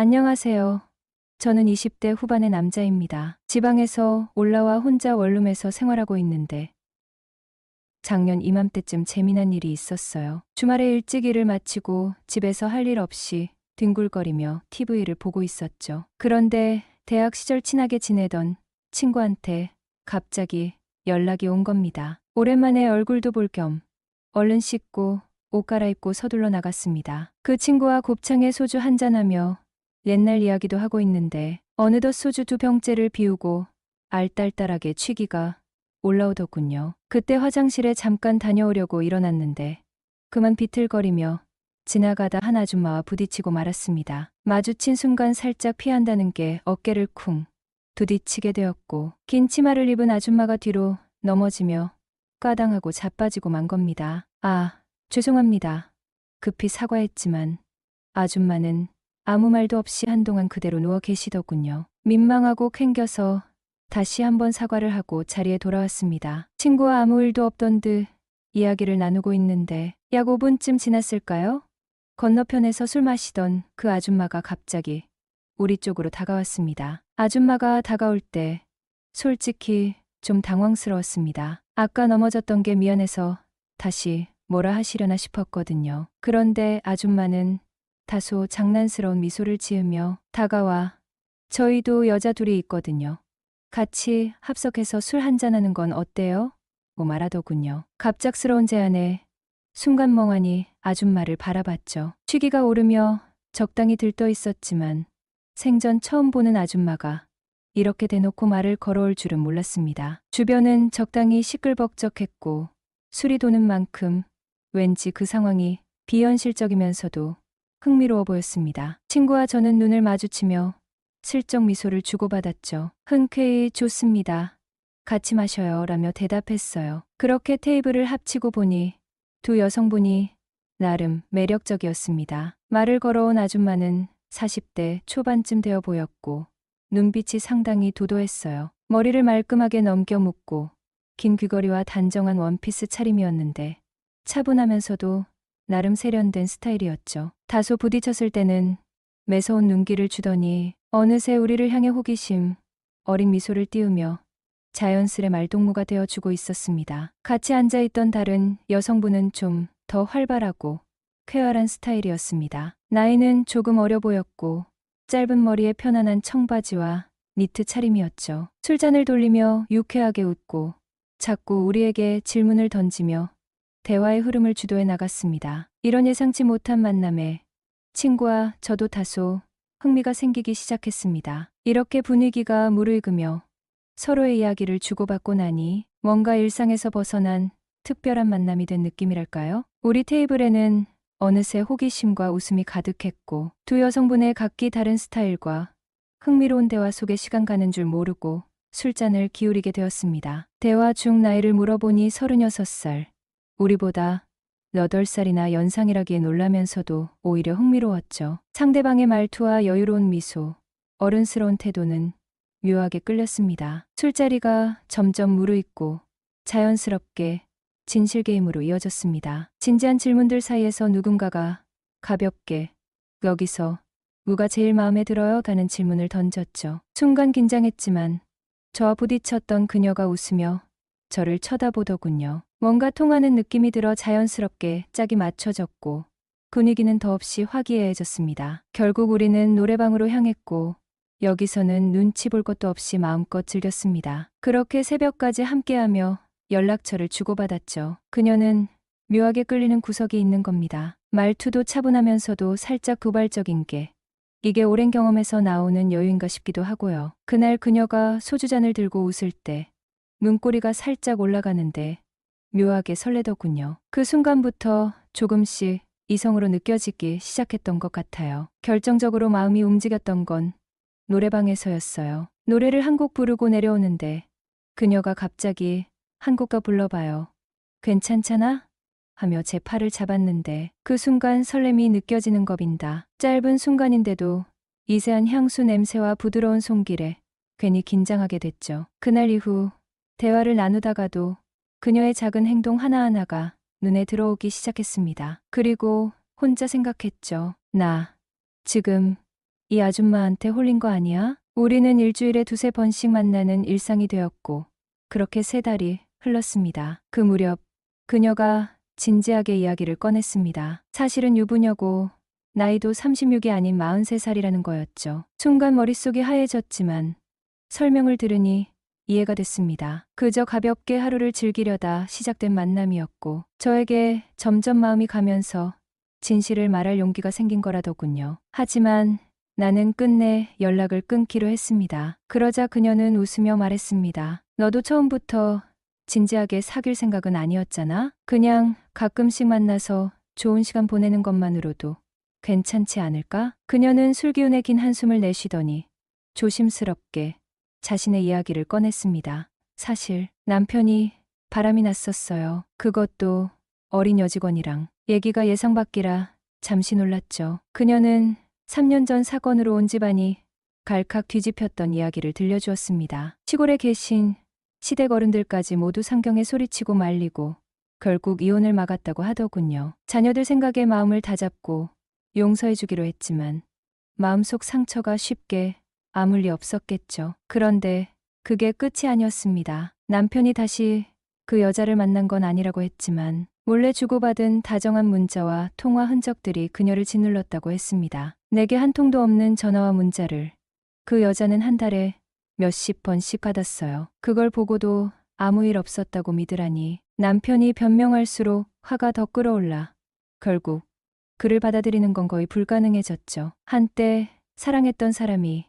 안녕하세요. 저는 20대 후반의 남자입니다. 지방에서 올라와 혼자 원룸에서 생활하고 있는데 작년 이맘때쯤 재미난 일이 있었어요. 주말에 일찍 일을 마치고 집에서 할 일 없이 뒹굴거리며 TV를 보고 있었죠. 그런데 대학 시절 친하게 지내던 친구한테 갑자기 연락이 온 겁니다. 오랜만에 얼굴도 볼 겸 얼른 씻고 옷 갈아입고 서둘러 나갔습니다. 그 친구와 곱창에 소주 한잔하며 옛날 이야기도 하고 있는데 어느덧 소주 2병째를 비우고 알딸딸하게 취기가 올라오더군요. 그때 화장실에 잠깐 다녀오려고 일어났는데 그만 비틀거리며 지나가다 한 아줌마와 부딪히고 말았습니다. 마주친 순간 살짝 피한다는 게 어깨를 쿵 부딪히게 되었고 긴 치마를 입은 아줌마가 뒤로 넘어지며 까당하고 자빠지고 만 겁니다. 아, 죄송합니다. 급히 사과했지만 아줌마는 아무 말도 없이 한동안 그대로 누워 계시더군요. 민망하고 캥겨서 다시 한번 사과를 하고 자리에 돌아왔습니다. 친구와 아무 일도 없던 듯 이야기를 나누고 있는데 약 5분쯤 지났을까요? 건너편에서 술 마시던 그 아줌마가 갑자기 우리 쪽으로 다가왔습니다. 아줌마가 다가올 때 솔직히 좀 당황스러웠습니다. 아까 넘어졌던 게 미안해서 다시 뭐라 하시려나 싶었거든요. 그런데 아줌마는 다소 장난스러운 미소를 지으며 다가와 저희도 여자 둘이 있거든요. 같이 합석해서 술 한잔하는 건 어때요? 고 말하더군요. 갑작스러운 제안에 순간 멍하니 아줌마를 바라봤죠. 취기가 오르며 적당히 들떠 있었지만 생전 처음 보는 아줌마가 이렇게 대놓고 말을 걸어올 줄은 몰랐습니다. 주변은 적당히 시끌벅적했고 술이 도는 만큼 왠지 그 상황이 비현실적이면서도 흥미로워 보였습니다. 친구와 저는 눈을 마주치며 슬쩍 미소를 주고받았죠. 흔쾌히 좋습니다. 같이 마셔요 라며 대답했어요. 그렇게 테이블을 합치고 보니 두 여성분이 나름 매력적이었습니다. 말을 걸어온 아줌마는 40대 초반쯤 되어 보였고 눈빛이 상당히 도도했어요. 머리를 말끔하게 넘겨 묶고 긴 귀걸이와 단정한 원피스 차림이었는데 차분하면서도 나름 세련된 스타일이었죠. 다소 부딪혔을 때는 매서운 눈길을 주더니 어느새 우리를 향해 호기심 어린 미소를 띄우며 자연스레 말동무가 되어주고 있었습니다. 같이 앉아있던 다른 여성분은 좀 더 활발하고 쾌활한 스타일이었습니다. 나이는 조금 어려 보였고 짧은 머리에 편안한 청바지와 니트 차림이었죠. 술잔을 돌리며 유쾌하게 웃고 자꾸 우리에게 질문을 던지며 대화의 흐름을 주도해 나갔습니다. 이런 예상치 못한 만남에 친구와 저도 다소 흥미가 생기기 시작했습니다. 이렇게 분위기가 무르익으며 서로의 이야기를 주고받고 나니 뭔가 일상에서 벗어난 특별한 만남이 된 느낌이랄까요? 우리 테이블에는 어느새 호기심과 웃음이 가득했고 두 여성분의 각기 다른 스타일과 흥미로운 대화 속에 시간 가는 줄 모르고 술잔을 기울이게 되었습니다. 대화 중 나이를 물어보니 36살, 우리보다 8살이나 연상이라기에 놀라면서도 오히려 흥미로웠죠. 상대방의 말투와 여유로운 미소, 어른스러운 태도는 묘하게 끌렸습니다. 술자리가 점점 무르익고 자연스럽게 진실 게임으로 이어졌습니다. 진지한 질문들 사이에서 누군가가 가볍게 여기서 누가 제일 마음에 들어요? 라는 질문을 던졌죠. 순간 긴장했지만 저와 부딪혔던 그녀가 웃으며 저를 쳐다보더군요. 뭔가 통하는 느낌이 들어 자연스럽게 짝이 맞춰졌고 분위기는 더없이 화기애애해졌습니다. 결국 우리는 노래방으로 향했고 여기서는 눈치 볼 것도 없이 마음껏 즐겼습니다. 그렇게 새벽까지 함께하며 연락처를 주고받았죠. 그녀는 묘하게 끌리는 구석이 있는 겁니다. 말투도 차분하면서도 살짝 도발적인 게 이게 오랜 경험에서 나오는 여유인가 싶기도 하고요. 그날 그녀가 소주잔을 들고 웃을 때 눈꼬리가 살짝 올라가는데 묘하게 설레더군요. 그 순간부터 조금씩 이성으로 느껴지기 시작했던 것 같아요. 결정적으로 마음이 움직였던 건 노래방에서였어요. 노래를 한 곡 부르고 내려오는데 그녀가 갑자기 한 곡 더 불러봐요. 괜찮잖아? 하며 제 팔을 잡았는데 그 순간 설렘이 느껴지는 겁니다. 짧은 순간인데도 미세한 향수 냄새와 부드러운 손길에 괜히 긴장하게 됐죠. 그날 이후 대화를 나누다가도 그녀의 작은 행동 하나하나가 눈에 들어오기 시작했습니다. 그리고 혼자 생각했죠. 나 지금 이 아줌마한테 홀린 거 아니야? 우리는 일주일에 두세 번씩 만나는 일상이 되었고 그렇게 3달이 흘렀습니다. 그 무렵 그녀가 진지하게 이야기를 꺼냈습니다. 사실은 유부녀고 나이도 36이 아닌 43살이라는 거였죠. 순간 머릿속이 하얘졌지만 설명을 들으니 이해가 됐습니다. 그저 가볍게 하루를 즐기려다 시작된 만남이었고 저에게 점점 마음이 가면서 진실을 말할 용기가 생긴 거라더군요. 하지만 나는 끝내 연락을 끊기로 했습니다. 그러자 그녀는 웃으며 말했습니다. 너도 처음부터 진지하게 사귈 생각은 아니었잖아? 그냥 가끔씩 만나서 좋은 시간 보내는 것만으로도 괜찮지 않을까? 그녀는 술기운에 긴 한숨을 내쉬더니 조심스럽게 자신의 이야기를 꺼냈습니다. 사실 남편이 바람이 났었어요. 그것도 어린 여직원이랑. 얘기가 예상 밖이라 잠시 놀랐죠. 그녀는 3년 전 사건으로 온 집안이 갈칵 뒤집혔던 이야기를 들려주었습니다. 시골에 계신 시댁 어른들까지 모두 상경에 소리치고 말리고 결국 이혼을 막았다고 하더군요. 자녀들 생각에 마음을 다잡고 용서해주기로 했지만 마음속 상처가 쉽게 아물 리 없었겠죠. 그런데 그게 끝이 아니었습니다. 남편이 다시 그 여자를 만난 건 아니라고 했지만 몰래 주고받은 다정한 문자와 통화 흔적들이 그녀를 짓눌렀다고 했습니다. 내게 한 통도 없는 전화와 문자를 그 여자는 한 달에 몇십 번씩 받았어요. 그걸 보고도 아무 일 없었다고 믿으라니 남편이 변명할수록 화가 더 끌어올라 결국 그를 받아들이는 건 거의 불가능해졌죠. 한때 사랑했던 사람이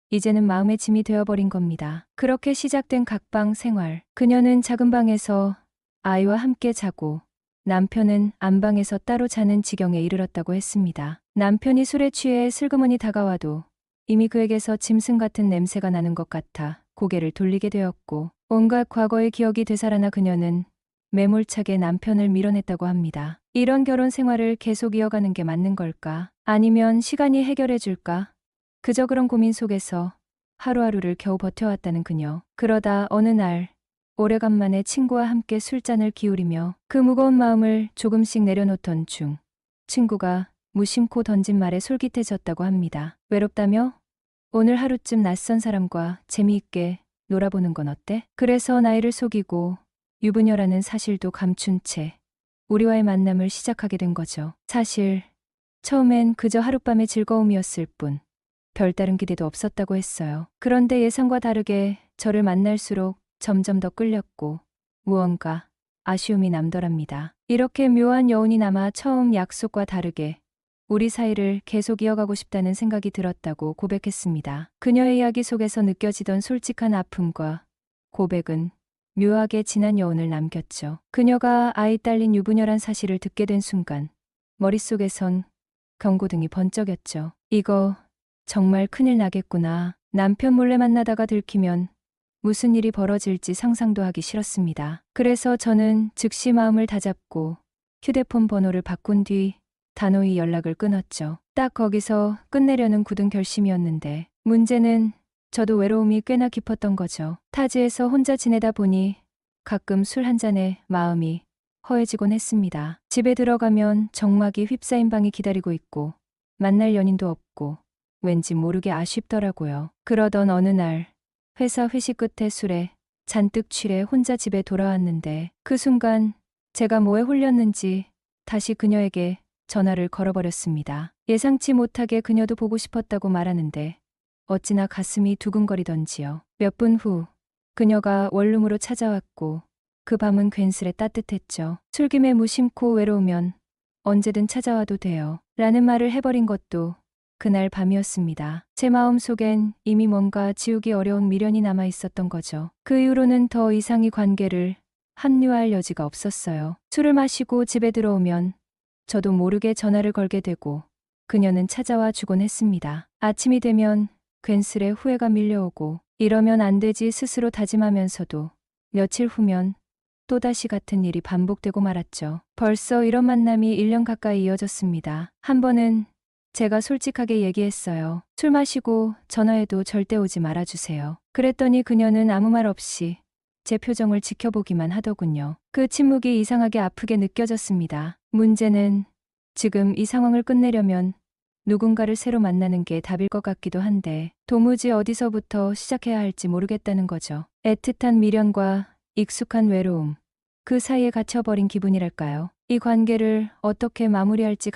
이제는 마음의 짐이 되어버린 겁니다. 그렇게 시작된 각방 생활. 그녀는 작은 방에서 아이와 함께 자고 남편은 안방에서 따로 자는 지경에 이르렀다고 했습니다. 남편이 술에 취해 슬그머니 다가와도 이미 그에게서 짐승 같은 냄새가 나는 것 같아 고개를 돌리게 되었고 온갖 과거의 기억이 되살아나 그녀는 매몰차게 남편을 밀어냈다고 합니다. 이런 결혼 생활을 계속 이어가는 게 맞는 걸까? 아니면 시간이 해결해 줄까? 그저 그런 고민 속에서 하루하루를 겨우 버텨왔다는 그녀. 그러다 어느 날 오래간만에 친구와 함께 술잔을 기울이며 그 무거운 마음을 조금씩 내려놓던 중 친구가 무심코 던진 말에 솔깃해졌다고 합니다. 외롭다며? 오늘 하루쯤 낯선 사람과 재미있게 놀아보는 건 어때? 그래서 나이를 속이고 유부녀라는 사실도 감춘 채 우리와의 만남을 시작하게 된 거죠. 사실 처음엔 그저 하룻밤의 즐거움이었을 뿐 별다른 기대도 없었다고 했어요. 그런데 예상과 다르게 저를 만날수록 점점 더 끌렸고 무언가 아쉬움이 남더랍니다. 이렇게 묘한 여운이 남아 처음 약속과 다르게 우리 사이를 계속 이어가고 싶다는 생각이 들었다고 고백했습니다. 그녀의 이야기 속에서 느껴지던 솔직한 아픔과 고백은 묘하게 진한 여운을 남겼죠. 그녀가 아이 딸린 유부녀란 사실을 듣게 된 순간 머릿속에선 경고등이 번쩍였죠. 이거 정말 큰일 나겠구나. 남편 몰래 만나다가 들키면 무슨 일이 벌어질지 상상도 하기 싫었습니다. 그래서 저는 즉시 마음을 다잡고 휴대폰 번호를 바꾼 뒤 단호히 연락을 끊었죠. 딱 거기서 끝내려는 굳은 결심이었는데 문제는 저도 외로움이 꽤나 깊었던 거죠. 타지에서 혼자 지내다 보니 가끔 술 한 잔에 마음이 허해지곤 했습니다. 집에 들어가면 정막이 휩싸인 방이 기다리고 있고 만날 연인도 없고 왠지 모르게 아쉽더라고요. 그러던 어느 날 회사 회식 끝에 술에 잔뜩 취해 혼자 집에 돌아왔는데 그 순간 제가 뭐에 홀렸는지 다시 그녀에게 전화를 걸어버렸습니다. 예상치 못하게 그녀도 보고 싶었다고 말하는데 어찌나 가슴이 두근거리던지요. 몇 분 후 그녀가 원룸으로 찾아왔고 그 밤은 괜스레 따뜻했죠. 술김에 무심코 외로우면 언제든 찾아와도 돼요. 라는 말을 해버린 것도 그날 밤이었습니다. 제 마음속엔 이미 뭔가 지우기 어려운 미련이 남아 있었던 거죠. 그 이후로는 더 이상 이 관계를 합류할 여지가 없었어요. 술을 마시고 집에 들어오면 저도 모르게 전화를 걸게 되고 그녀는 찾아와 주곤 했습니다. 아침이 되면 괜스레 후회가 밀려오고 이러면 안 되지 스스로 다짐하면서도 며칠 후면 또다시 같은 일이 반복되고 말았죠. 벌써 이런 만남이 1년 가까이 이어졌습니다. 한 번은 제가 솔직하게 얘기했어요. 술 마시고 전화해도 절대 오지 말아주세요. 그랬더니 그녀는 아무 말 없이 제 표정을 지켜보기만 하더군요. 그 침묵이 이상하게 아프게 느껴졌습니다. 문제는 지금 이 상황을 끝내려면 누군가를 새로 만나는 게 답일 것 같기도 한데 도무지 어디서부터 시작해야 할지 모르겠다는 거죠. 애틋한 미련과 익숙한 외로움, 그 사이에 갇혀버린 기분이랄까요. 이 관계를 어떻게 마무리할지